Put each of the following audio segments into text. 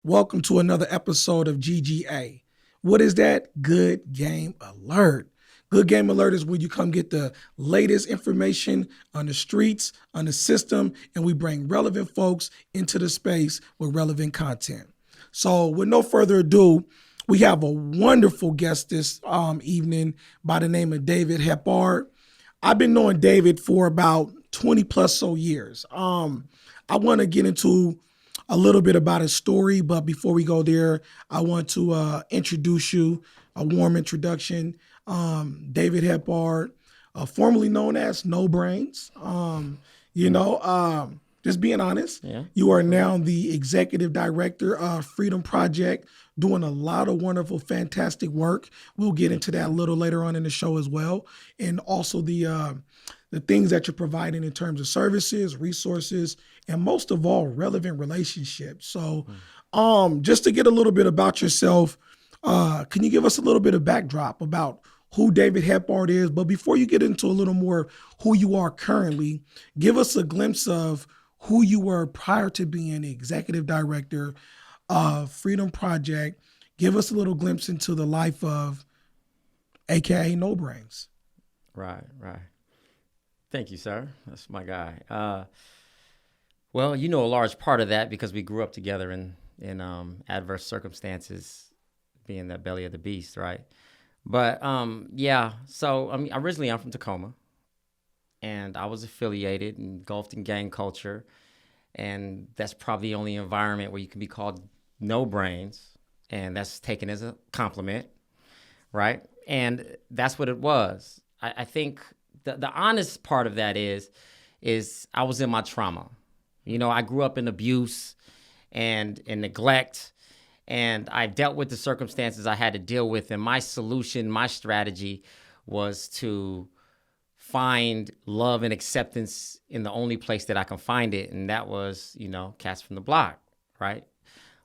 Welcome to another episode of GGA. What is that? Good Game Alert. Good Game Alert is when you come get the latest information on the streets, on the system, and we bring relevant folks into the space with relevant content. So with no further ado, we have a wonderful guest this evening by the name of David Heppard. I've been knowing David for about 20 plus so years. I want to get into a little bit about his story, but before we go there, I want to introduce you, a warm introduction. David Heppard, formerly known as No Brains. Just being honest, Yeah. you are now the executive director of Freedom Project, doing a lot of wonderful, fantastic work. We'll get into that a little later on in the show as well, and also the things that you're providing in terms of services, resources, and most of all, relevant relationships. So, just to get a little bit about yourself, can you give us a little bit of backdrop about who David Heppard is? But before you get into a little more who you are currently, give us a glimpse of who you were prior to being the executive director of Freedom Project. Give us a little glimpse into the life of AKA No Brains. Right. Thank you, sir. That's my guy. Well, you know a large part of that because we grew up together in adverse circumstances, being that belly of the beast, right? But yeah. So originally I'm from Tacoma, and I was affiliated and engulfed in gang culture, and that's probably the only environment where you can be called no brains, and that's taken as a compliment, right? And that's what it was. I think the honest part of that is I was in my trauma. You know, I grew up in abuse and neglect, and I dealt with the circumstances I had to deal with. And my solution, my strategy was to find love and acceptance in the only place that I can find it. And that was, cats from the block, right?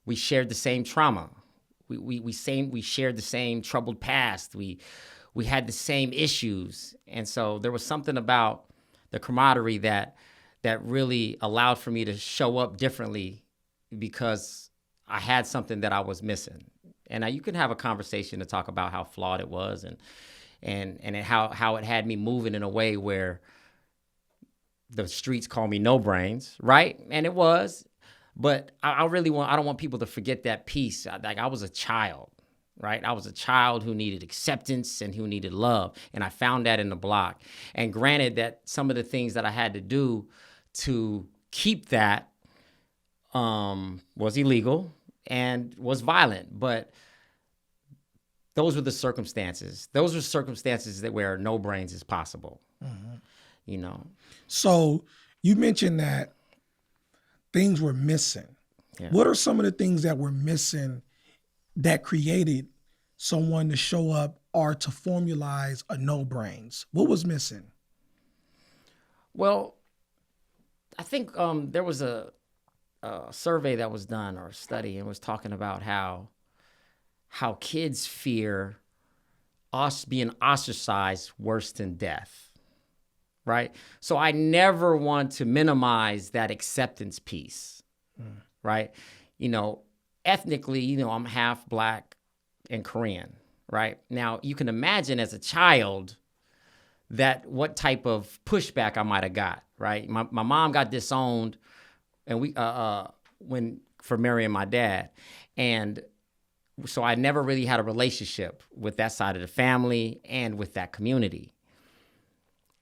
We shared the same trauma. We shared the same troubled past. We had the same issues. And so there was something about the camaraderie that really allowed for me to show up differently because I had something that I was missing. And now you can have a conversation to talk about how flawed it was and how it had me moving in a way where the streets call me no brains, right? And it was. But I don't want people to forget that piece. Like, I was a child. Right? I was a child who needed acceptance and who needed love. And I found that in the block. And granted that some of the things that I had to do to keep that was illegal and was violent. But those were the circumstances. Those were circumstances where no brains is possible. Mm-hmm. So you mentioned that things were missing. Yeah. What are some of the things that were missing that created someone to show up or to formalize a no brains? What was missing? Well, I think there was a survey that was done, or a study, and was talking about how kids fear being ostracized worse than death, right? So I never want to minimize that acceptance piece, right? Ethnically, I'm half Black and Korean, right? Now, you can imagine as a child that what type of pushback I might have got, right? My mom got disowned, and for marrying my dad, and so I never really had a relationship with that side of the family and with that community.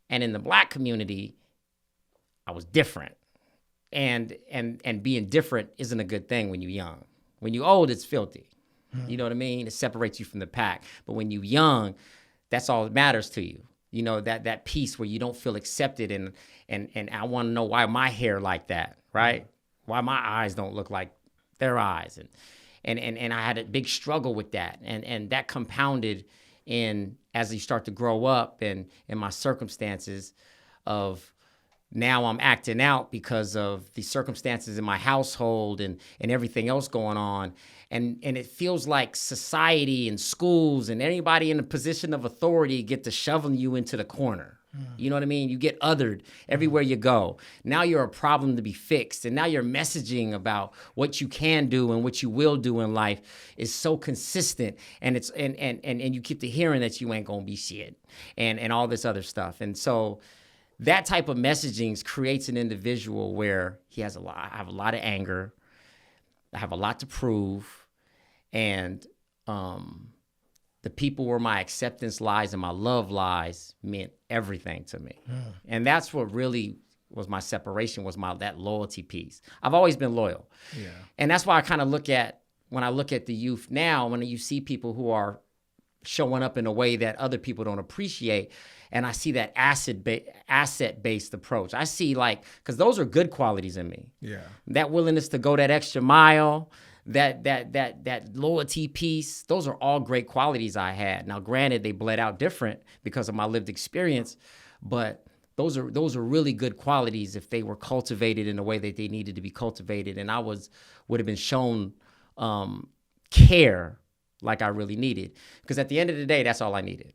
And in the Black community, I was different, and being different isn't a good thing when you're young. When you're old, it's filthy. You know what I mean? It separates you from the pack. But when you're young, that's all that matters to you. That piece where you don't feel accepted, and I want to know why my hair like that, right? Why my eyes don't look like their eyes. And I had a big struggle with that. And that compounded as you start to grow up and in my circumstances of, now I'm acting out because of the circumstances in my household and everything else going on. And it feels like society and schools and anybody in a position of authority get to shoveling you into the corner. You know what I mean? You get othered everywhere you go. Now you're a problem to be fixed. And now your messaging about what you can do and what you will do in life is so consistent. And it's and you keep the hearing that you ain't gonna be shit and all this other stuff. And so that type of messaging creates an individual where he has I have a lot of anger, I have a lot to prove, and the people where my acceptance lies and my love lies meant everything to me. And that's what really was my separation, was that loyalty piece. I've always been loyal. Yeah. And that's why I kind of when I look at the youth now, when you see people who are showing up in a way that other people don't appreciate, and I see that asset-based approach. I see because those are good qualities in me. Yeah. That willingness to go that extra mile, that loyalty piece, those are all great qualities I had. Now, granted, they bled out different because of my lived experience, but those are really good qualities if they were cultivated in the way that they needed to be cultivated, and I would have been shown care like I really needed. Because at the end of the day, that's all I needed.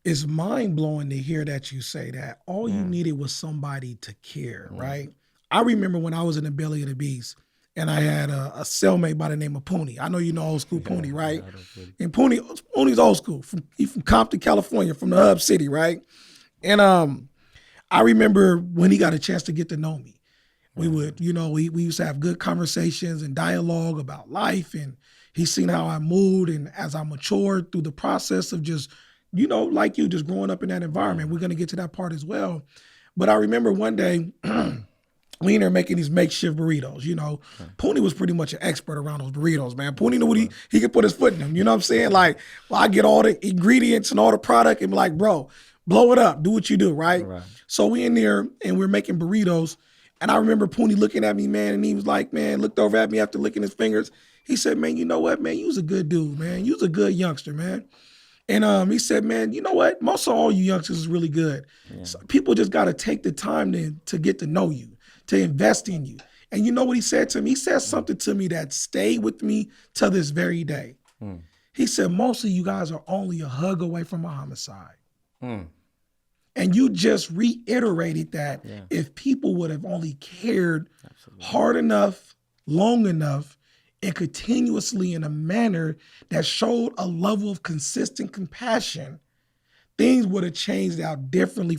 It's mind-blowing to hear that you say that. All you needed was somebody to care, right? I remember when I was in the belly of the beast, and I had a cellmate by the name of Pooney. I know you know old school Pooney, right? And Pooney's old school. He's from Compton, California, from the hub city, right? And I remember when he got a chance to get to know me. We would, we used to have good conversations and dialogue about life, and he's seen how I moved, and as I matured through the process of just, like you, just growing up in that environment. We're going to get to that part as well. But I remember one day, we in there making these makeshift burritos, Pooney was pretty much an expert around those burritos, man. Pooney knew what he could put his foot in them, you know what I'm saying? I get all the ingredients and all the product and be like, bro, blow it up, do what you do, right? So we in there and we're making burritos. And I remember Pooney looking at me, man, and he was like, man, looked over at me after licking his fingers. He said, man, you know what, man, you was a good dude, man. You was a good youngster, man. And he said, man, you know what? Most of all you youngsters is really good. Yeah. So people just got to take the time to get to know you, to invest in you. And you know what he said to me? He said something to me that stayed with me to this very day. He said, most of you guys are only a hug away from a homicide. And you just reiterated that if people would have only cared hard enough, long enough, and continuously in a manner that showed a level of consistent compassion, things would have changed out differently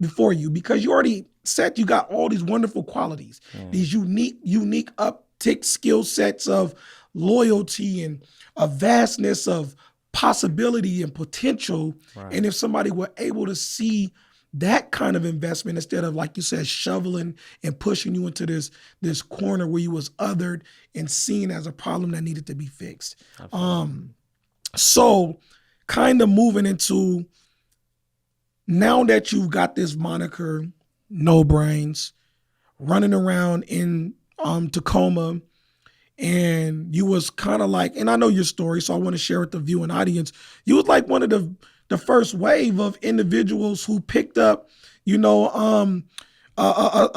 before you, because you already said you got all these wonderful qualities, these unique uptick skill sets of loyalty and a vastness of possibility and potential. And if somebody were able to see that kind of investment instead of, like you said, shoveling and pushing you into this corner where you was othered and seen as a problem that needed to be fixed. So kind of moving into, now that you've got this moniker, No Brains, running around in Tacoma, and you was kind of like, and I know your story, so I want to share with the viewing audience, you was like one of the first wave of individuals who picked up, a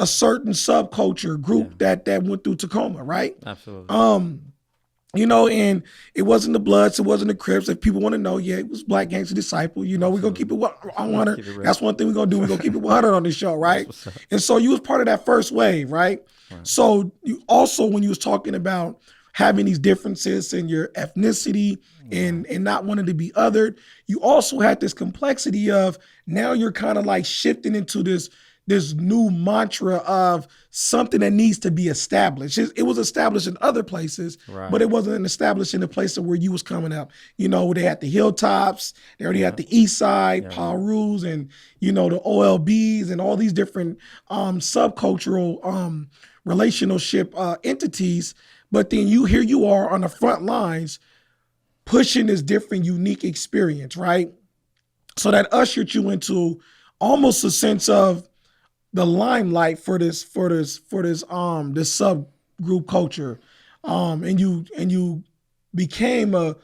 certain subculture group that went through Tacoma, right? Absolutely. And it wasn't the Bloods, it wasn't the Crips. If people want to know, it was Black Gangster Disciple. We're going to keep it 100. That's one thing we're going to do. We're going to keep it 100 on this show, right? And so you was part of that first wave, right? So you also, when you was talking about having these differences in your ethnicity and not wanting to be othered, you also had this complexity of, now you're kind of like shifting into this new mantra of something that needs to be established. It was established in other places, but it wasn't established in the place where you was coming up. They had the Hilltops, they already had the East Side, Paul Rules, and, the OLBs and all these different subcultural relationship entities. But then here you are on the front lines pushing this different, unique experience, right? So that ushered you into almost a sense of the limelight for this subgroup culture, and you became a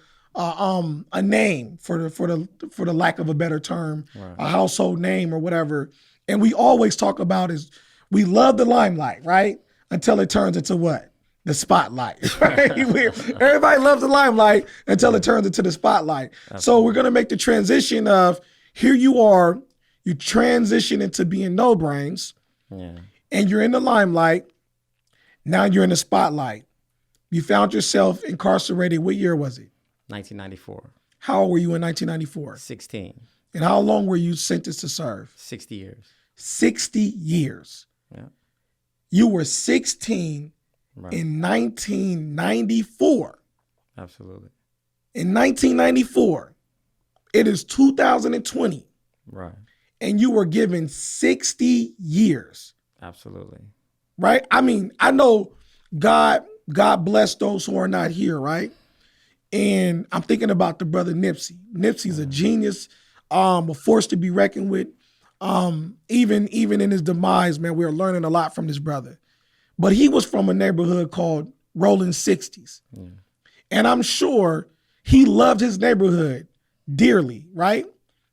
name, for the lack of a better term, a household name or whatever. And we always talk about is we love the limelight, right? Until it turns into what? The spotlight. Right? Everybody loves the limelight until it turns into the spotlight. Absolutely. So we're gonna make the transition of, here you are. You transition into being no brains, Yeah. and you're in the limelight. Now you're in the spotlight. You found yourself incarcerated. What year was it? 1994. How old were you in 1994? 16. And how long were you sentenced to serve? 60 years. 60 years. Yeah. You were 16 Right. in 1994. Absolutely. In 1994, it is 2020, Right. and you were given 60 years, Absolutely. right? I mean, I know God bless those who are not here, right? And I'm thinking about the brother Nipsey. Nipsey's a genius, a force to be reckoned with. Even in his demise, man, we're learning a lot from this brother. But he was from a neighborhood called Rolling 60s. Yeah. And I'm sure he loved his neighborhood dearly, right?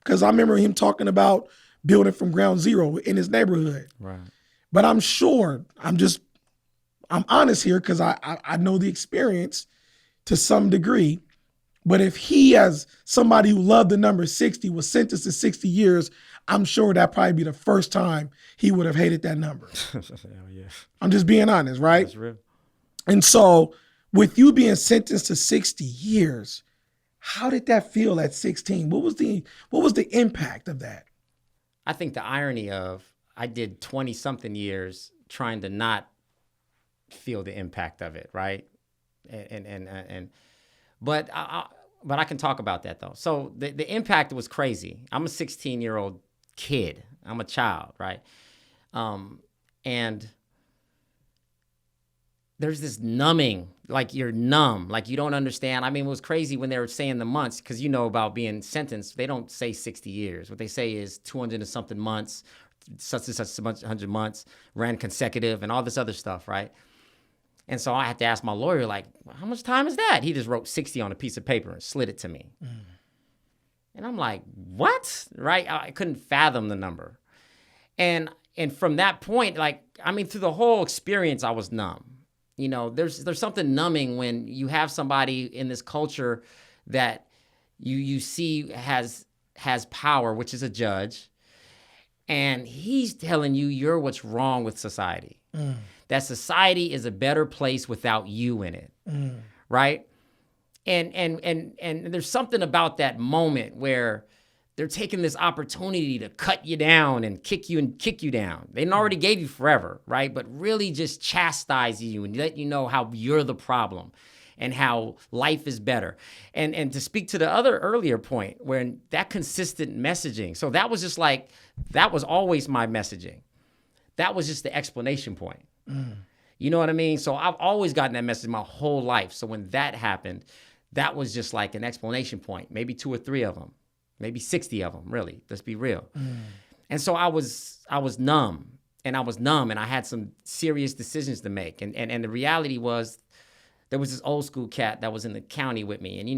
Because I remember him talking about building from ground zero in his neighborhood. Right. But I'm sure, I'm honest here because I know the experience to some degree. But if he, as somebody who loved the number 60, was sentenced to 60 years, I'm sure that'd probably be the first time he would have hated that number. Hell yeah. I'm just being honest, right? That's real. And so with you being sentenced to 60 years, how did that feel at 16? What was the impact of that? I think the irony of I did 20 something years trying to not feel the impact of it, right? But I can talk about that though. So the impact was crazy. I'm a 16-year-old kid. I'm a child, right? And there's this numbing, like you're numb, like you don't understand. I mean, it was crazy when they were saying the months, because you know about being sentenced. They don't say 60 years. What they say is 200 and something months, such and such 100 months, ran consecutive, and all this other stuff, right? And so I had to ask my lawyer, like, how much time is that? He just wrote 60 on a piece of paper and slid it to me. And I'm like, what? Right? I couldn't fathom the number. And from that point, like, I mean, through the whole experience, I was numb. You know, there's something numbing when you have somebody in this culture that you see has power, which is a judge, and he's telling you you're what's wrong with society. That society is a better place without you in it, right? And there's something about that moment where they're taking this opportunity to cut you down and kick you down. They already gave you forever, right? But really just chastise you and let you know how you're the problem and how life is better. And to speak to the other earlier point, where that consistent messaging, so that was just like, that was always my messaging. That was just the explanation point. You know what I mean? So I've always gotten that message my whole life. So when that happened, that was just like an explanation point, maybe 2 or 3 of them, maybe 60 of them, really. Let's be real. And so I was numb, and I had some serious decisions to make. And the reality was, there was this old school cat that was in the county with me, and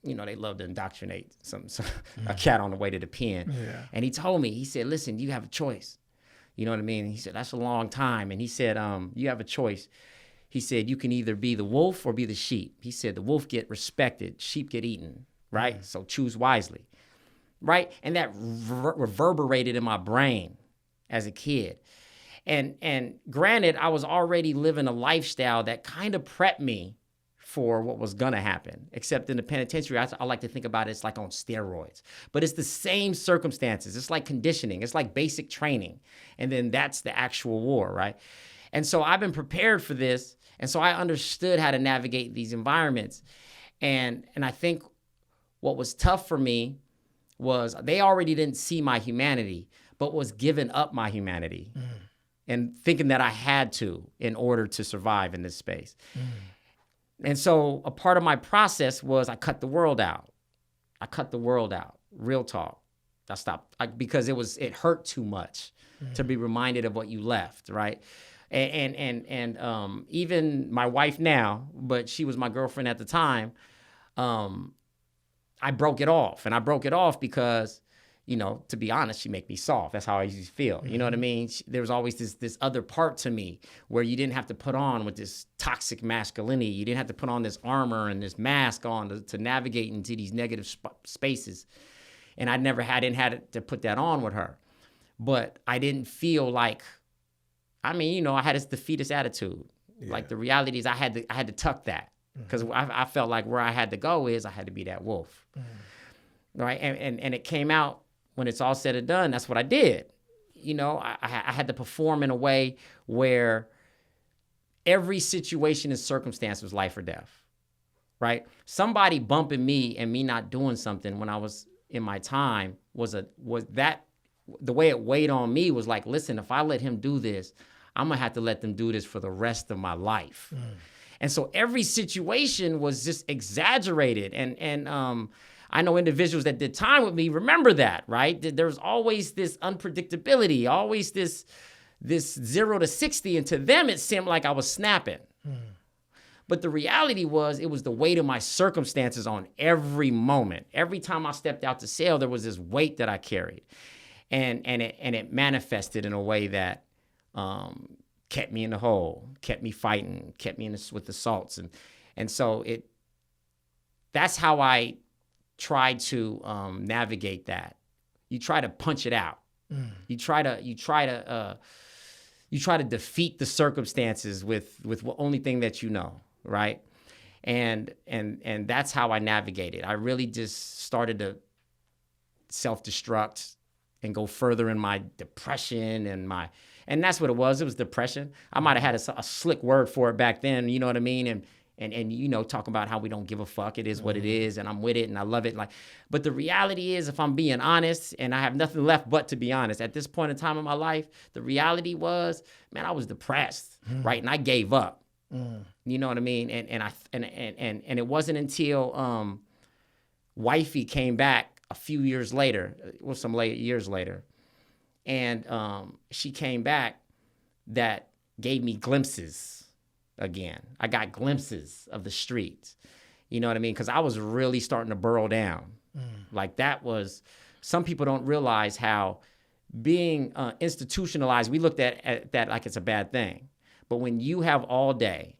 they love to indoctrinate a cat on the way to the pen. Yeah. And he told me, he said, listen, you have a choice. You know what I mean? He said, that's a long time. And he said, you have a choice. He said, you can either be the wolf or be the sheep. He said, the wolf get respected, sheep get eaten, right? So choose wisely, right? And that reverberated in my brain as a kid. And granted, I was already living a lifestyle that kind of prepped me for what was gonna happen, except in the penitentiary, I like to think about it, it's like on steroids. But it's the same circumstances. It's like conditioning. It's like basic training. And then that's the actual war, right? And so I've been prepared for this. And so I understood how to navigate these environments. And I think what was tough for me was they already didn't see my humanity, but was giving up my humanity and thinking that I had to in order to survive in this space. And so a part of my process was I cut the world out. Real talk. I stopped because it hurt too much to be reminded of what you left, right? And even my wife now, but she was my girlfriend at the time, I broke it off. And I broke it off because, to be honest, she make me soft. That's how I used to feel. You know what I mean? There was always this other part to me where you didn't have to put on with this toxic masculinity. You didn't have to put on this armor and this mask on to navigate into these negative spaces. And I never didn't had to put that on with her. But I didn't feel like, I had this defeatist attitude. Yeah. Like the reality is I had to tuck that because I felt like where I had to go is I had to be that wolf. Right. And it came out when it's all said and done. That's what I did. I had to perform in a way where every situation and circumstance was life or death. Right. Somebody bumping me and me not doing something when I was in my time was that the way it weighed on me was like, listen, if I let him do this, I'm going to have to let them do this for the rest of my life. And so every situation was just exaggerated. And I know individuals that did time with me remember that, right? There's always this unpredictability, always this 0 to 60. And to them, it seemed like I was snapping. But the reality was it was the weight of my circumstances on every moment. Every time I stepped out to sail, there was this weight that I carried. And it manifested in a way that kept me in the hole, kept me fighting, kept me with assaults. And so that's how I try to navigate that. You try to punch it out. You try to defeat the circumstances with the only thing that you know, right? And that's how I navigated. I really just started to self-destruct and go further in my depression and that's what it was. It was depression. I might have had a slick word for it back then, you know what I mean? And talk about how we don't give a fuck. It is what it is, and I'm with it, and I love it. But the reality is, if I'm being honest, and I have nothing left but to be honest, at this point in time in my life, the reality was, man, I was depressed, right? And I gave up. You know what I mean? And it wasn't until wifey came back a few years later, years later, and she came back that gave me glimpses again. I got glimpses of the streets. You know what I mean? Because I was really starting to burrow down. Like that was, some people don't realize how being institutionalized, we looked at that like it's a bad thing. But when you have all day,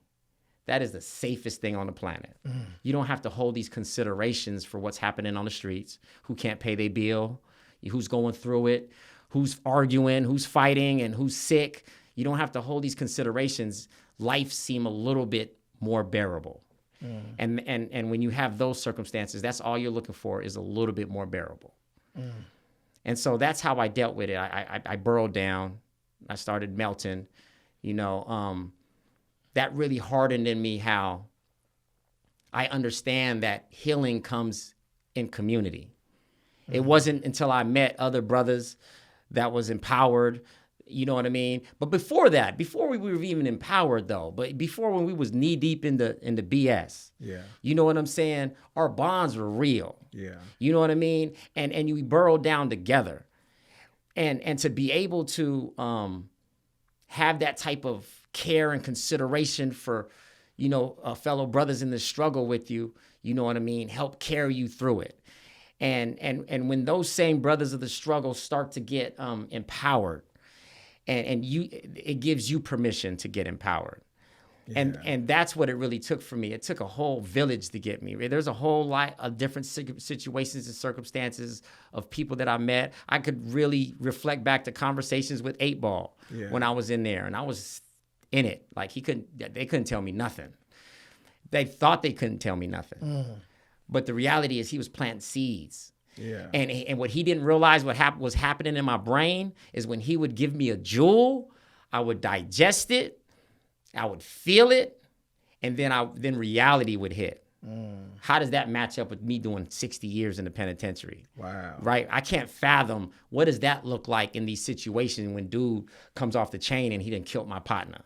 that is the safest thing on the planet. You don't have to hold these considerations for what's happening on the streets, who can't pay their bill, who's going through it, who's arguing, who's fighting, and who's sick. You don't have to hold these considerations. Life seems a little bit more bearable. And when you have those circumstances, that's all you're looking for is a little bit more bearable. And so that's how I dealt with it. I burrowed down. I started melting. That really hardened in me how I understand that healing comes in community. It wasn't until I met other brothers that was empowered, you know what I mean? But before that, before we were even empowered though, but before when we was knee deep in the BS, you know what I'm saying? Our bonds were real. You know what I mean? And we burrowed down together. And to be able to have that type of care and consideration for, fellow brothers in the struggle with you, you know what I mean? Help carry you through it. And when those same brothers of the struggle start to get empowered, and it gives you permission to get empowered. And that's what it really took for me. It took a whole village to get me. There's a whole lot of different situations and circumstances of people that I met. I could really reflect back to conversations with 8 Ball when I was in there, and I was in it. Like they couldn't tell me nothing. They thought they couldn't tell me nothing. But the reality is he was planting seeds. And what he didn't realize was happening in my brain is when he would give me a jewel, I would digest it, I would feel it, and then reality would hit. How does that match up with me doing 60 years in the penitentiary? Wow. Right? I can't fathom what does that look like in these situations when dude comes off the chain and he done killed my partner.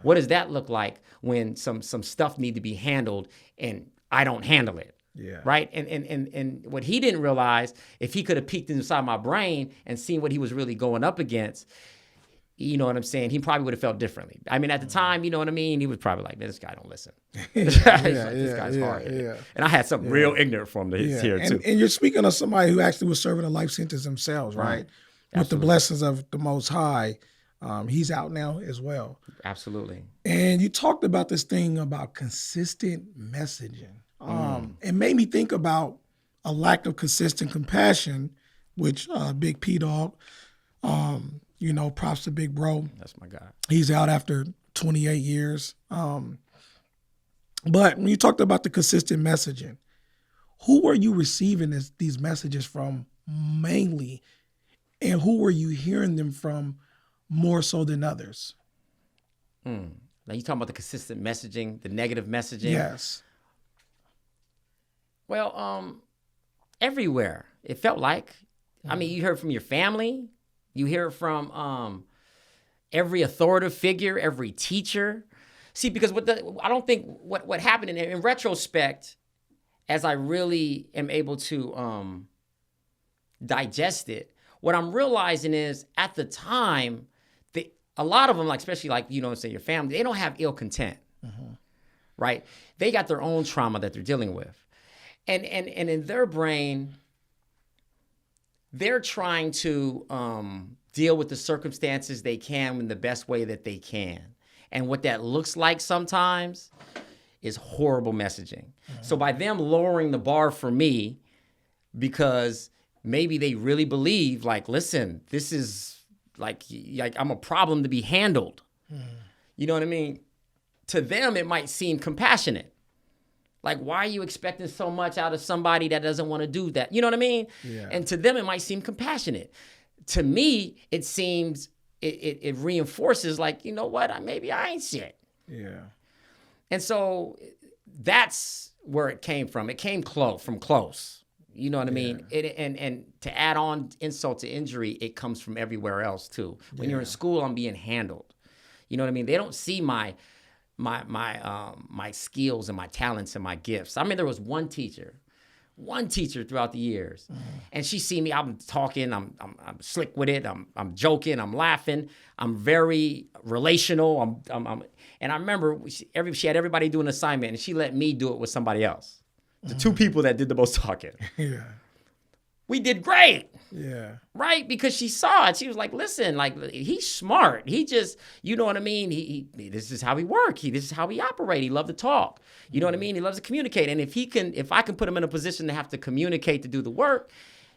What does that look like when some stuff need to be handled and I don't handle it? Right. And what he didn't realize, if he could have peeked inside my brain and seen what he was really going up against, you know what I'm saying? He probably would have felt differently. I mean, at the time, you know what I mean? He was probably like, man, this guy don't listen. This guy's hard. And I had something real ignorant from here too. And you're speaking of somebody who actually was serving a life sentence themselves, right? With the blessings of the Most High. He's out now as well. Absolutely. And you talked about this thing about consistent messaging. It made me think about a lack of consistent compassion, which Big P Dog, props to Big Bro. That's my guy. He's out after 28 years. But when you talked about the consistent messaging, who were you receiving these messages from mainly, and who were you hearing them from more so than others? Now you talking about the consistent messaging, the negative messaging? Yes. Well, everywhere it felt like. I mean, you heard from your family, you hear from every authoritative figure, every teacher. See, because I don't think what happened in retrospect, as I really am able to digest it, what I'm realizing is at the time, a lot of them, like especially like, say your family, they don't have ill content, right? They got their own trauma that they're dealing with. And in their brain, they're trying to deal with the circumstances they can in the best way that they can. And what that looks like sometimes is horrible messaging. So by them lowering the bar for me, because maybe they really believe, like, listen, this is like I'm a problem to be handled. You know what I mean? To them, it might seem compassionate. Like, why are you expecting so much out of somebody that doesn't want to do that? You know what I mean? Yeah. And to them, it might seem compassionate. To me, it seems, it reinforces like, you know what? Maybe I ain't shit. Yeah. And so that's where it came from. It came from close. You know what I mean? And to add on insult to injury, it comes from everywhere else too. When you're in school, I'm being handled. You know what I mean? They don't see my skills and my talents and my gifts. I mean, there was one teacher throughout the years, and she see me. I'm talking. I'm slick with it. I'm joking. I'm laughing. I'm very relational. And I remember she had everybody do an assignment, and she let me do it with somebody else. The two people that did the most talking. Yeah. We did great. Yeah. Right? Because she saw it. She was like, listen, like, he's smart. He just, you know what I mean? He this is how he works. This is how he operates. He loves to talk. You know what I mean? He loves to communicate. And if I can put him in a position to have to communicate to do the work,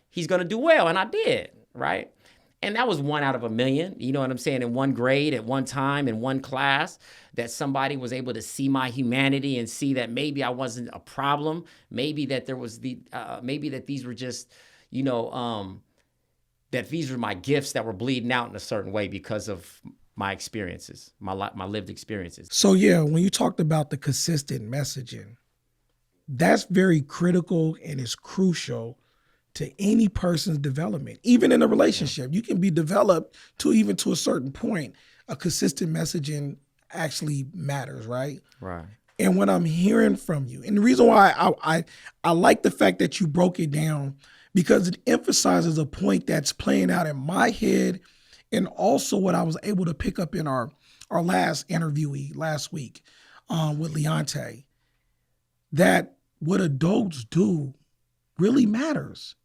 he's going to do well. And I did, right? And that was 1 out of a million, you know what I'm saying, in one grade, at one time, in one class, that somebody was able to see my humanity and see that maybe I wasn't a problem, maybe that there was maybe that these were just, that these were my gifts that were bleeding out in a certain way because of my experiences, my lived experiences. So yeah, when you talked about the consistent messaging, that's very critical and is crucial to any person's development. Even in a relationship, you can be developed to a certain point. A consistent messaging actually matters, right? Right. And what I'm hearing from you, and the reason why I like the fact that you broke it down, because it emphasizes a point that's playing out in my head, and also what I was able to pick up in our last interviewee last week with Leonte, that what adults do really matters.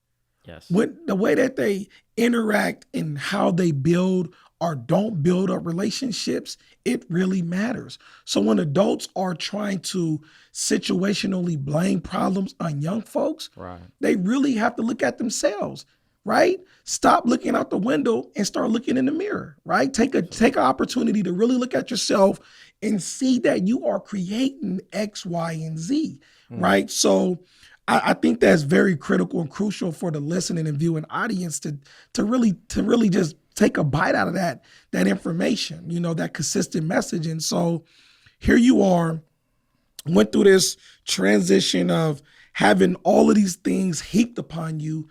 Yes. The way that they interact and how they build or don't build up relationships, it really matters. So when adults are trying to situationally blame problems on young folks, right, they really have to look at themselves, right? Stop looking out the window and start looking in the mirror, right? Take an opportunity to really look at yourself and see that you are creating X, Y, and Z, right? So I think that's very critical and crucial for the listening and viewing audience to really just take a bite out of that information, that consistent message. And so here you are, went through this transition of having all of these things heaped upon you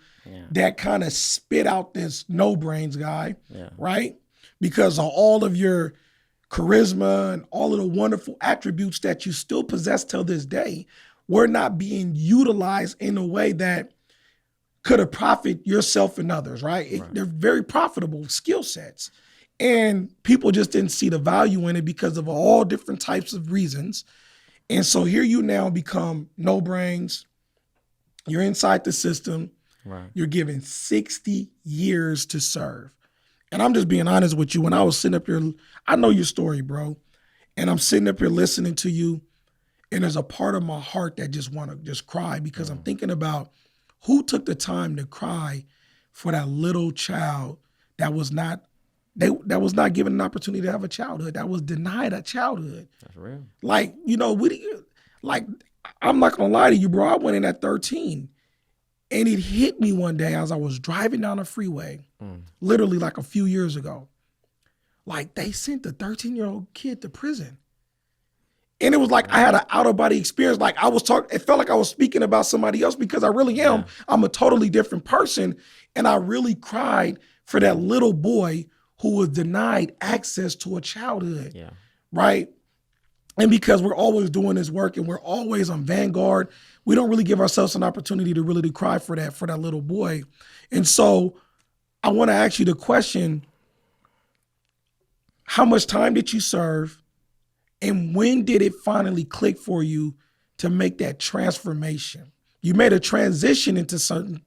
that kind of spit out this no brains guy, right? Because of all of your charisma and all of the wonderful attributes that you still possess till this day, were not being utilized in a way that could have profited yourself and others, right? They're very profitable skill sets. And people just didn't see the value in it because of all different types of reasons. And so here you now become no brains. You're inside the system. Right. You're given 60 years to serve. And I'm just being honest with you. When I was sitting up here, I know your story, bro. And I'm sitting up here listening to you. And there's a part of my heart that just want to just cry because I'm thinking about Who took the time to cry for that little child that was not given an opportunity to have a childhood, that was denied a childhood? That's real. Like, I'm not gonna lie to you, bro. I went in at 13, and it hit me one day as I was driving down the freeway, literally like a few years ago. Like, they sent the 13-year-old kid to prison. And it was like I had an out-of-body experience. Like, it felt like I was speaking about somebody else, because I really am. Yeah. I'm a totally different person. And I really cried for that little boy who was denied access to a childhood. Yeah. Right? And because we're always doing this work and we're always on vanguard, we don't really give ourselves an opportunity to really cry for that little boy. And so I want to ask you the question, how much time did you serve? And when did it finally click for you to make that transformation? You made a transition into certain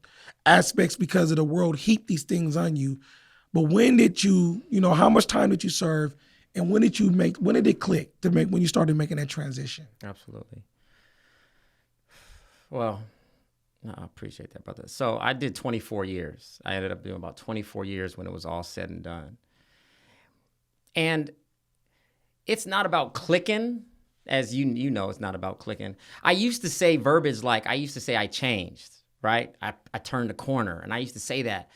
aspects because of the world heaped these things on you. But when did how much time did you serve? And when did it click when you started making that transition? Absolutely. Well, no, I appreciate that, brother. So I did 24 years. I ended up doing about 24 years when it was all said and done. And it's not about clicking, as you know, it's not about clicking. I used to say verbiage like, I changed, right? I turned the corner, and I used to say that.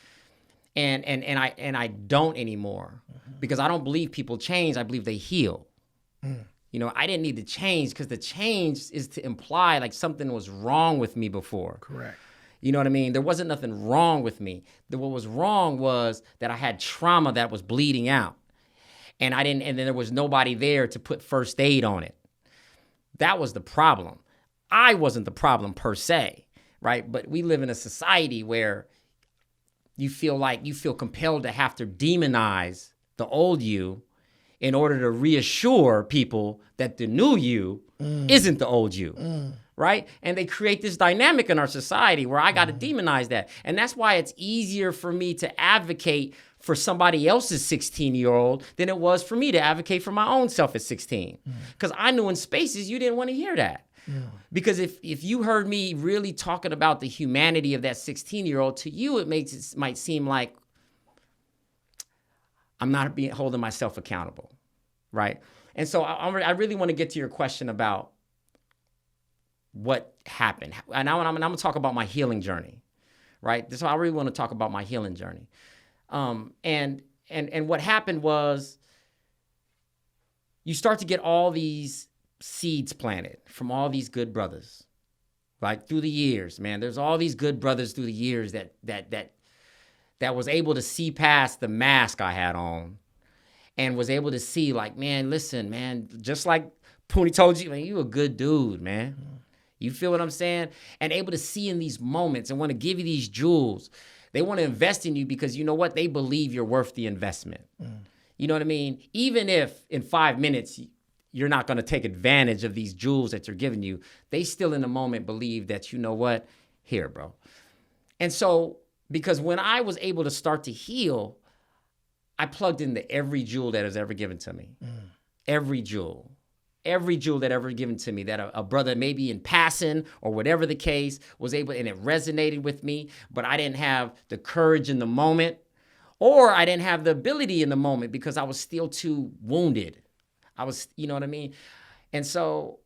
And I don't anymore, because I don't believe people change. I believe they heal. I didn't need to change, because the change is to imply like something was wrong with me before. Correct. You know what I mean? There wasn't nothing wrong with me. What was wrong was that I had trauma that was bleeding out. And then there was nobody there to put first aid on it. That was the problem. I wasn't the problem per se, right? But we live in a society where you feel compelled to have to demonize the old you in order to reassure people that the new you isn't the old you, right? And they create this dynamic in our society where I got to demonize that. And that's why it's easier for me to advocate for somebody else's 16-year-old than it was for me to advocate for my own self at 16. Because I knew in spaces you didn't want to hear that. Yeah. Because if you heard me really talking about the humanity of that 16-year-old, to you it might seem like I'm not holding myself accountable, right? And so I really want to get to your question about what happened. And I'm going to talk about my healing journey, right? So I really want to talk about my healing journey. And what happened was you start to get all these seeds planted from all these good brothers, like through the years, man. There's all these good brothers through the years that was able to see past the mask I had on and was able to see like, man, listen, man, just like Poonie told you, man, you a good dude, man. You feel what I'm saying? And able to see in these moments and want to give you these jewels. They want to invest in you because you know what? They believe you're worth the investment. You know what I mean? Even if in 5 minutes you're not going to take advantage of these jewels that they're giving you, they still in the moment believe that, you know what? Here, bro. And so, because when I was able to start to heal, I plugged into every jewel that was ever given to me. Every jewel that ever given to me, that a brother maybe in passing or whatever the case was able, and it resonated with me, but I didn't have the courage in the moment, or I didn't have the ability in the moment because I was still too wounded. You know what I mean? And so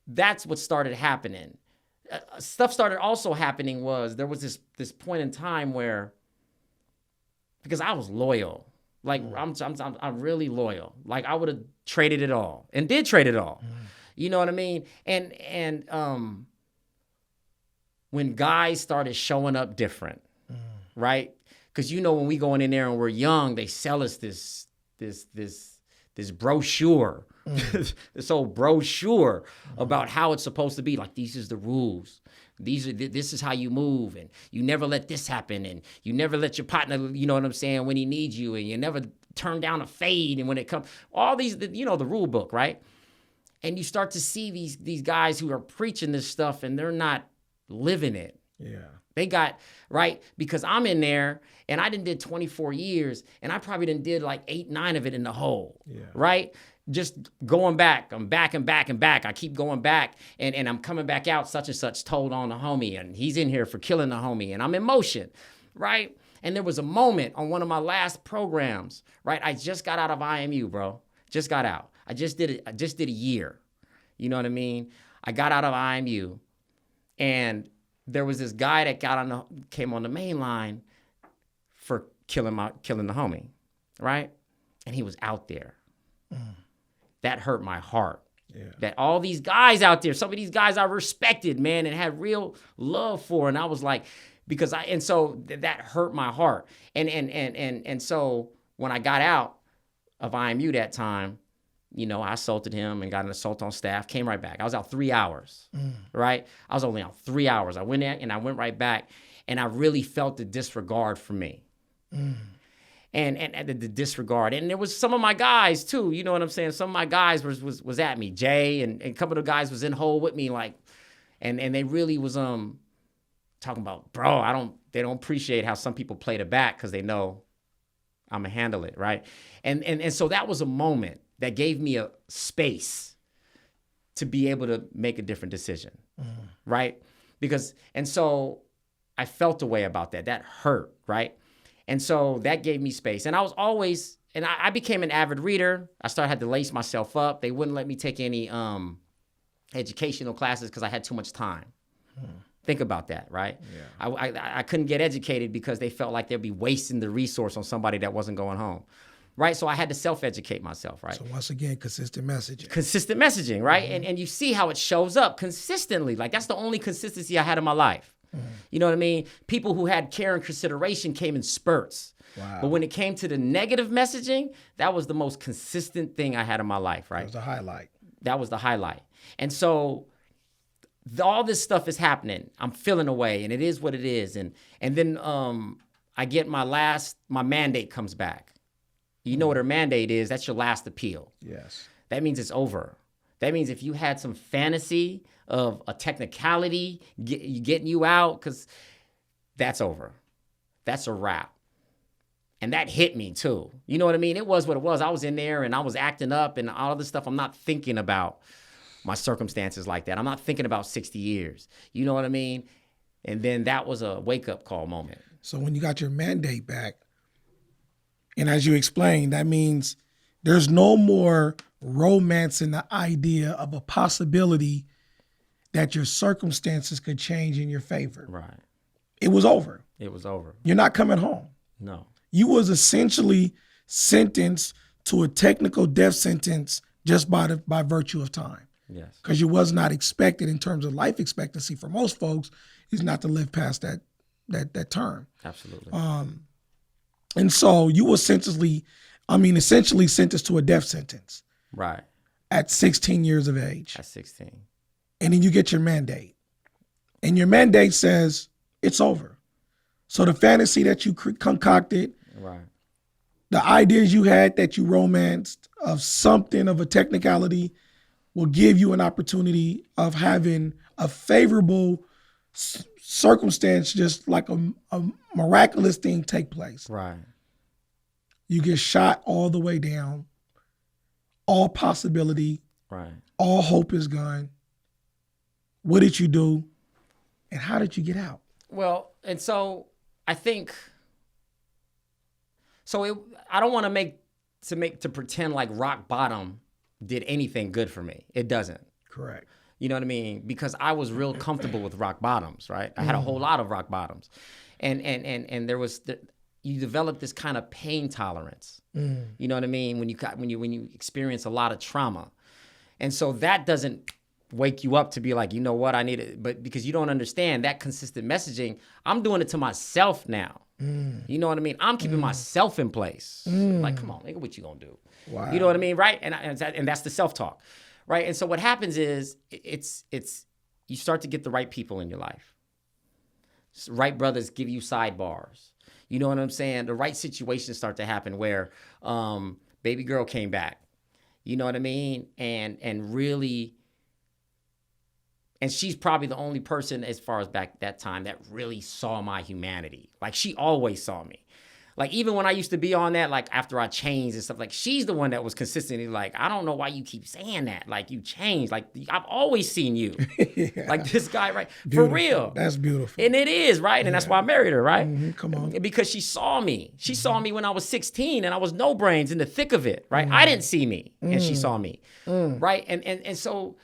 that's what started happening. Stuff started also happening was there was this point in time where, because I was loyal. Like I'm really loyal. Like I would have traded it all and did trade it all. You know what I mean? And when guys started showing up different, right? Because when we going in there and we're young, they sell us this brochure, this old brochure about how it's supposed to be. Like, these is the rules. This is how you move, and you never let this happen, and you never let your partner, you know what I'm saying, when he needs you, and you never turn down a fade, and when it comes, all these, the rule book, right? And you start to see these guys who are preaching this stuff, and they're not living it. Yeah. They got, right? Because I'm in there, and I did 24 years, and I probably did like 8, 9 of it in the hole, right? just going back. I'm back and back and back. I keep going back, and I'm coming back out, such and such told on the homie, and he's in here for killing the homie, and I'm in motion, right? And there was a moment on one of my last programs, right? I just got out of IMU, bro. Just got out. I just did a year. You know what I mean? I got out of IMU, and there was this guy that came on the main line for killing the homie, right? And he was out there. That hurt my heart. Yeah. That all these guys out there, some of these guys I respected, man, and had real love for, and I was like, so that hurt my heart. And so when I got out of IMU that time, you know, I assaulted him and got an assault on staff, came right back. I was out 3 hours, right? I was only out 3 hours. I went in and I went right back, and I really felt the disregard for me. And the disregard. And there was some of my guys too, you know what I'm saying? Some of my guys was at me. Jay and a couple of the guys was in hole with me, like, and they really was talking about, bro, they don't appreciate how some people play the back because they know I'm gonna handle it, right? And so that was a moment that gave me a space to be able to make a different decision, right? And so I felt a way about that. That hurt, right? And so that gave me space. And I was always, and I became an avid reader. I had to lace myself up. They wouldn't let me take any educational classes because I had too much time. Think about that, right? Yeah. I couldn't get educated because they felt like they'd be wasting the resource on somebody that wasn't going home, right? So I had to self-educate myself, right? So once again, consistent messaging. Consistent messaging, right? And you see how it shows up consistently. Like, that's the only consistency I had in my life. You know what I mean? People who had care and consideration came in spurts. Wow. But when it came to the negative messaging, that was the most consistent thing I had in my life, right? That was the highlight. That was the highlight. And so all this stuff is happening. I'm feeling away, and it is what it is. And then I get my mandate comes back. You know what a mandate is? That's your last appeal. Yes. That means it's over. That means if you had some fantasy of a technicality getting you out, because that's over. That's a wrap. And that hit me too. You know what I mean? It was what it was. I was in there and I was acting up and all this stuff. I'm not thinking about my circumstances like that. I'm not thinking about 60 years. You know what I mean? And then that was a wake-up call moment. So when you got your mandate back, and as you explained, that means there's no more romance in the idea of a possibility that your circumstances could change in your favor. Right. It was over. It was over. You're not coming home. No. You was essentially sentenced to a technical death sentence just by virtue of time. Yes. Because you was not expected in terms of life expectancy for most folks is not to live past that term. Absolutely. And so you were essentially sentenced to a death sentence. Right. At 16 years of age. At 16. And then you get your mandate. And your mandate says it's over. So the fantasy that you concocted, right, the ideas you had that you romanced of something of a technicality will give you an opportunity of having a favorable circumstance, just like a miraculous thing take place. Right. You get shot all the way down. All possibility. Right. All hope is gone. What did you do? And how did you get out? Well, and so I think, I don't want to pretend like rock bottom did anything good for me. It doesn't. Correct. You know what I mean? Because I was real comfortable with rock bottoms, right? I had a whole lot of rock bottoms. And there was, you develop this kind of pain tolerance. You know what I mean? When you experience a lot of trauma. And so that doesn't wake you up to be like, you know what, I need it. But because you don't understand that consistent messaging, I'm doing it to myself now. You know what I mean? I'm keeping myself in place. Like, come on, nigga, what you gonna do? Wow. You know what I mean, right? And that's the self-talk, right? And so what happens is it's you start to get the right people in your life. Right brothers give you sidebars. You know what I'm saying? The right situations start to happen where baby girl came back. You know what I mean? And really, and she's probably the only person as far as back that time that really saw my humanity. Like, she always saw me. Like, even when I used to be on that, like, after I changed and stuff, like, she's the one that was consistently like, I don't know why you keep saying that. Like, you changed. Like, I've always seen you. Yeah. Like, this guy, right? Beautiful. For real. That's beautiful. And it is, right? And that's why I married her, right? Come on. Because she saw me. She saw me when I was 16 and I was no brains in the thick of it, right? I didn't see me and she saw me, right? And so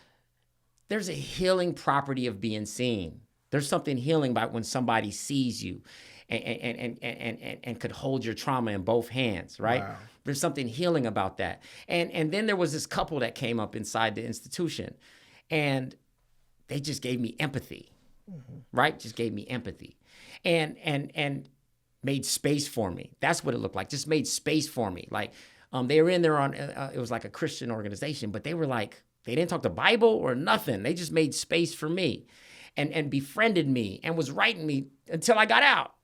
there's a healing property of being seen. There's something healing about when somebody sees you and could hold your trauma in both hands, right? Wow. There's something healing about that. And then there was this couple that came up inside the institution, and they just gave me empathy, right? Just gave me empathy, and made space for me. That's what it looked like. Just made space for me. Like, they were in there on, it was like a Christian organization, but they were like, they didn't talk the Bible or nothing. They just made space for me and befriended me and was writing me until I got out.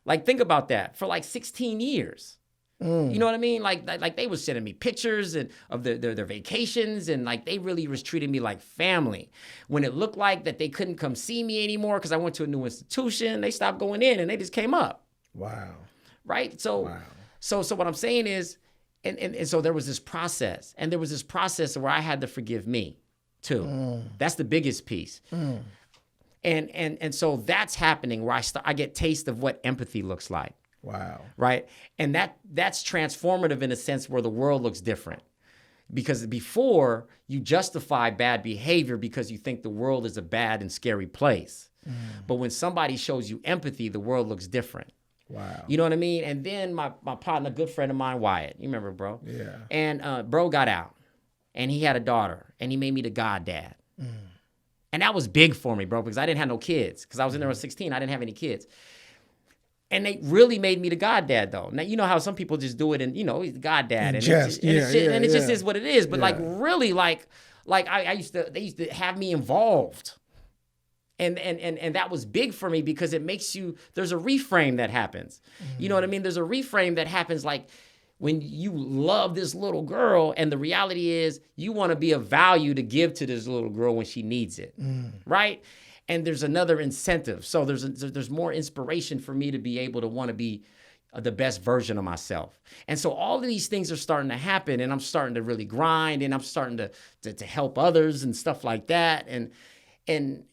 Like, think about that, for like 16 years. You know what I mean? Like they was sending me pictures and of their vacations, and like they really was treating me like family. When it looked like that they couldn't come see me anymore because I went to a new institution, they stopped going in and they just came up. Wow. Right? So what I'm saying is, and so there was this process, and there was this process where I had to forgive me too. That's the biggest piece. And so that's happening where I get taste of what empathy looks like. Wow. Right? And that's transformative in a sense where the world looks different. Because before, you justify bad behavior because you think the world is a bad and scary place. But when somebody shows you empathy, the world looks different. Wow. You know what I mean? And then my partner, good friend of mine, Wyatt, you remember, bro? Yeah. And bro got out, and he had a daughter, and he made me the goddad. And that was big for me, bro, because I didn't have no kids. Because I was in there at 16, I didn't have any kids. And they really made me the goddad, though. Now, you know how some people just do it, and, you know, he's the goddad. And it just is what it is. But, like, really, like they used to have me involved. And that was big for me because it makes you, there's a reframe that happens. You know what I mean? There's a reframe that happens, like, when you love this little girl, and the reality is you want to be of value to give to this little girl when she needs it, right? And there's another incentive. So there's more inspiration for me to be able to want to be the best version of myself. And so all of these things are starting to happen, and I'm starting to really grind, and I'm starting to help others and stuff like that. And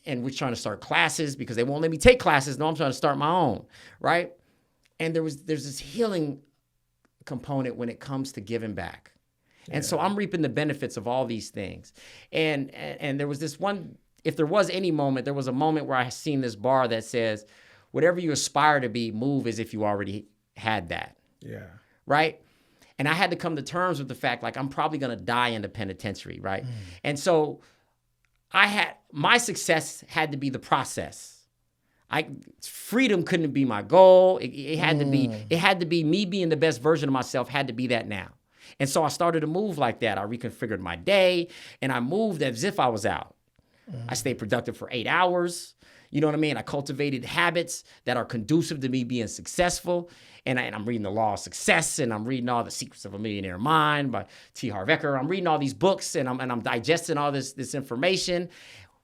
we're trying to start classes because they won't let me take classes. No, I'm trying to start my own, right? And there's this healing component when it comes to giving back. And so I'm reaping the benefits of all these things. And there was this one, if there was any moment, there was a moment where I seen this bar that says, whatever you aspire to be, move as if you already had that. Yeah. Right? And I had to come to terms with the fact, like, I'm probably going to die in the penitentiary, right? And so my success had to be the process. Freedom couldn't be my goal. It had to be me being the best version of myself, had to be that now. And so I started to move like that. I reconfigured my day, and I moved as if I was out. I stayed productive for 8 hours. You know what I mean? I cultivated habits that are conducive to me being successful. And I'm reading The Law of Success, and I'm reading all The Secrets of a Millionaire Mind by T. Harv Eker. I'm reading all these books, and I'm digesting all this information,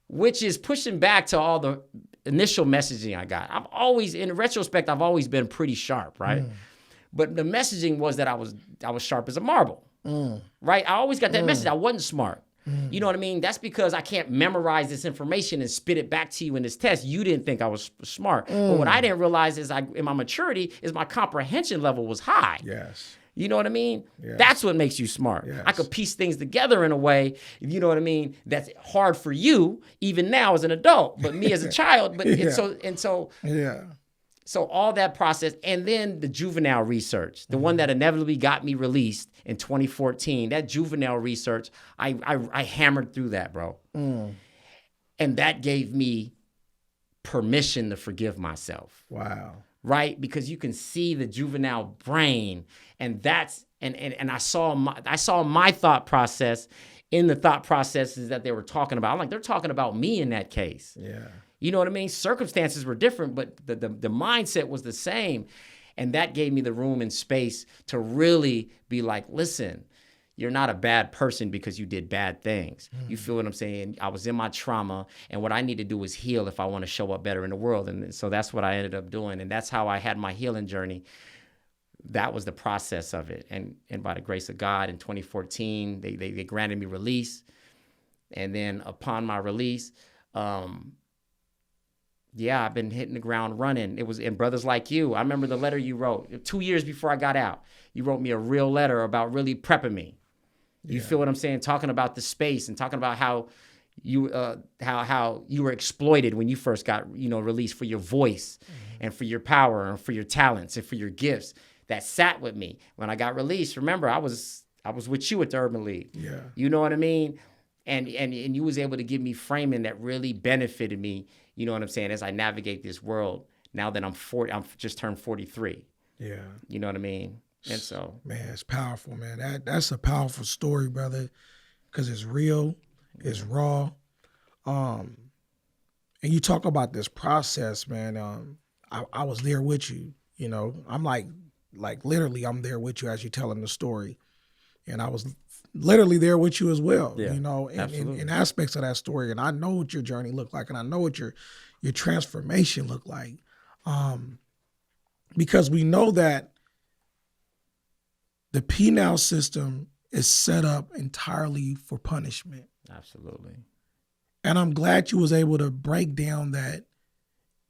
which is pushing back to all the initial messaging I got. I've always, in retrospect, I've always been pretty sharp, right? But the messaging was that I was sharp as a marble, right? I always got that message. I wasn't smart. You know what I mean? That's because I can't memorize this information and spit it back to you in this test. You didn't think I was smart. But what I didn't realize is in my maturity is my comprehension level was high. Yes. You know what I mean? Yes. That's what makes you smart. Yes. I could piece things together in a way, you know what I mean, that's hard for you, even now as an adult, but me as a child. But So all that process, and then the juvenile research, the one that inevitably got me released in 2014, that juvenile research, I hammered through that, bro. And that gave me permission to forgive myself. Wow. Right? Because you can see the juvenile brain, and that's and I saw my thought process in the thought processes that they were talking about. I'm like, they're talking about me in that case. Yeah. You know what I mean? Circumstances were different, but the mindset was the same. And that gave me the room and space to really be like, listen, you're not a bad person because you did bad things. You feel what I'm saying? I was in my trauma, and what I need to do is heal if I want to show up better in the world. And so that's what I ended up doing. And that's how I had my healing journey that was the process of it. And by the grace of God, in 2014, they granted me release. And then upon my release, I've been hitting the ground running. It was in Brothers Like You. I remember the letter you wrote 2 years before I got out. You wrote me a real letter about really prepping me. You feel what I'm saying? Talking about the space and talking about how you how you were exploited when you first got released for your voice and for your power and for your talents and for your gifts. That sat with me when I got released. Remember, I was with you at the Urban League. Yeah. You know what I mean? And you was able to give me framing that really benefited me. You know what I'm saying? As I navigate this world now that I'm 40, I'm just turned 43. Yeah. You know what I mean? And so, man, it's powerful, man. That's a powerful story, brother, because it's real, it's raw. And you talk about this process, man. I was there with you. I'm like literally, I'm there with you as you're telling the story, and I was literally there with you as well. Yeah, in aspects of that story, and I know what your journey looked like, and I know what your transformation looked like, because we know that the penal system is set up entirely for punishment. Absolutely. And I'm glad you was able to break down that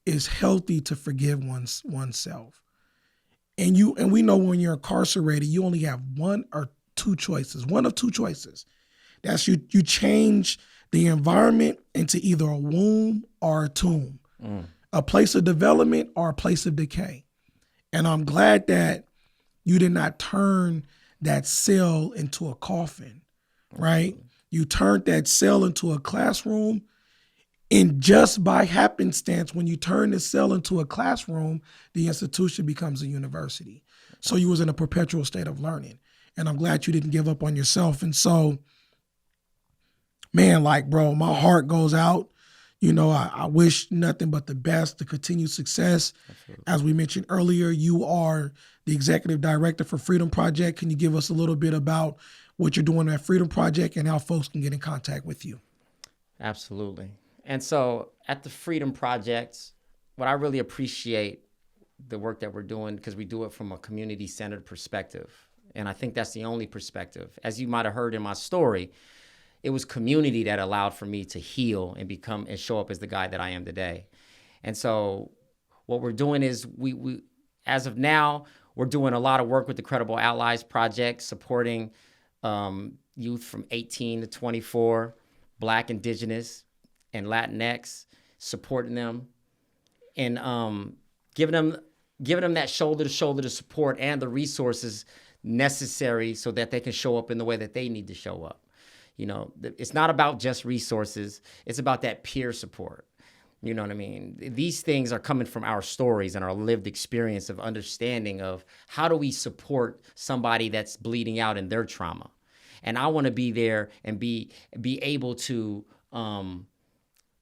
it's healthy to forgive oneself. And we know when you're incarcerated, you only have one of two choices. That's you change the environment into either a womb or a tomb, a place of development or a place of decay. And I'm glad that you did not turn that cell into a coffin, right? You turned that cell into a classroom. And just by happenstance, when you turn the cell into a classroom, the institution becomes a university. So you was in a perpetual state of learning. And I'm glad you didn't give up on yourself. And so, man, bro, my heart goes out. I wish nothing but the best, the continued success. Absolutely. As we mentioned earlier, you are the executive director for Freedom Project. Can you give us a little bit about what you're doing at Freedom Project and how folks can get in contact with you? Absolutely. And so at the Freedom Project, what I really appreciate the work that we're doing, because we do it from a community-centered perspective. And I think that's the only perspective. As you might have heard in my story, it was community that allowed for me to heal and become and show up as the guy that I am today. And so what we're doing is we as of now, we're doing a lot of work with the Credible Allies Project, supporting youth from 18 to 24, Black, Indigenous, and Latinx, supporting them and giving them that shoulder-to-shoulder support and the resources necessary so that they can show up in the way that they need to show up. It's not about just resources. It's about that peer support. You know what I mean? These things are coming from our stories and our lived experience of understanding of how do we support somebody that's bleeding out in their trauma. And I want to be there and be able to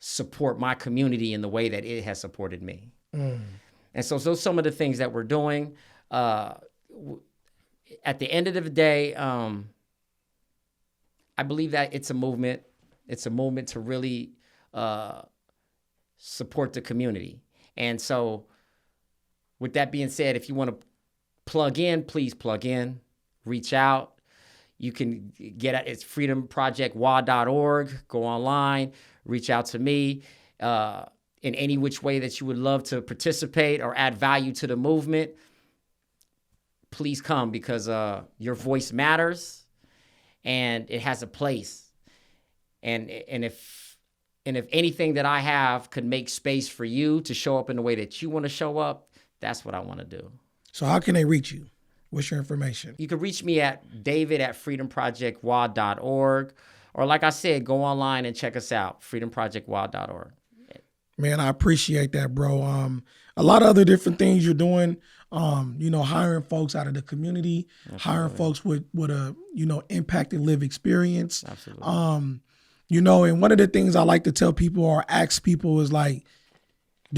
support my community in the way that it has supported me. And so some of the things that we're doing, at the end of the day, I believe that it's a movement. It's a movement to really support the community. And so with that being said, if you want to plug in, please plug in, reach out. You can get at it's freedomprojectwa.org. Go online, reach out to me in any which way that you would love to participate or add value to the movement. Please come, because your voice matters and it has a place. And if anything that I have could make space for you to show up in the way that you want to show up, that's what I want to do. So how can they reach you? What's your information? You can reach me at david@freedomprojectwa.org. Or like I said, go online and check us out, freedomprojectwa.org. Man, I appreciate that, bro. A lot of other different things you're doing, hiring folks out of the community, Absolutely. Hiring folks with a, impact and live experience. Absolutely. And one of the things I like to tell people or ask people is do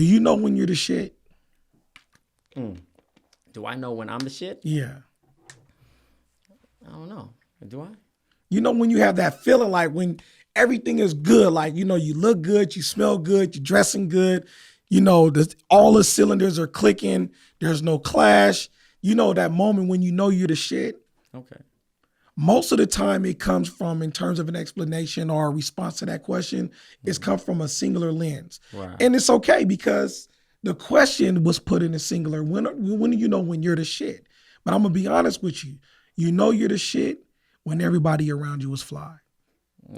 you know when you're the shit? Do I know when I'm the shit? Yeah. I don't know. Do I? When you have that feeling when everything is good, you look good, you smell good, you're dressing good, all the cylinders are clicking, there's no clash, You know that moment when you know you're the shit? Okay. Most of the time it comes from, in terms of an explanation or a response to that question, it's come from a singular lens. Right. And it's okay because the question was put in a singular. When do you know when you're the shit? But I'm going to be honest with you. You know you're the shit when everybody around you is fly.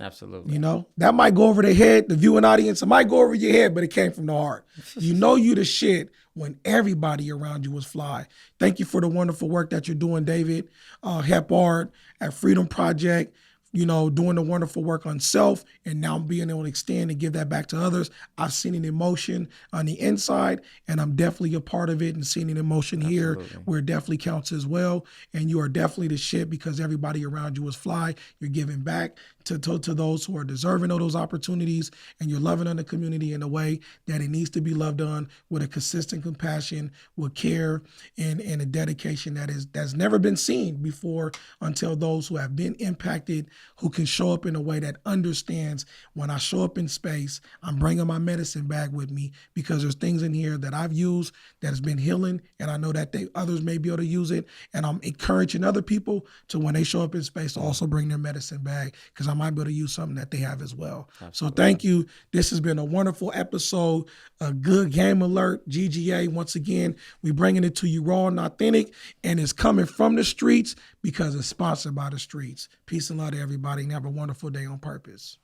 Absolutely. You know, that might go over their head, the viewing audience, it might go over your head, but it came from the heart. You know you the shit when everybody around you was fly. Thank you for the wonderful work that you're doing, David Heppard at Freedom Project, you know, doing the wonderful work on self and now being able to extend and give that back to others. I've seen an emotion on the inside and I'm definitely a part of it and seeing an emotion here where it definitely counts as well. And you are definitely the shit because everybody around you is fly. You're giving back to those who are deserving of those opportunities and you're loving on the community in a way that it needs to be loved on with a consistent compassion, with care and a dedication that's never been seen before until those who have been impacted, who can show up in a way that understands when I show up in space, I'm bringing my medicine bag with me because there's things in here that I've used that has been healing and I know that others may be able to use it and I'm encouraging other people to when they show up in space to also bring their medicine bag because I might be able to use something that they have as well. Absolutely. So thank you. This has been a wonderful episode, a good game alert, GGA. Once again, we're bringing it to you raw and authentic and it's coming from the streets because it's sponsored by the streets. Peace and love to everybody and have a wonderful day on purpose.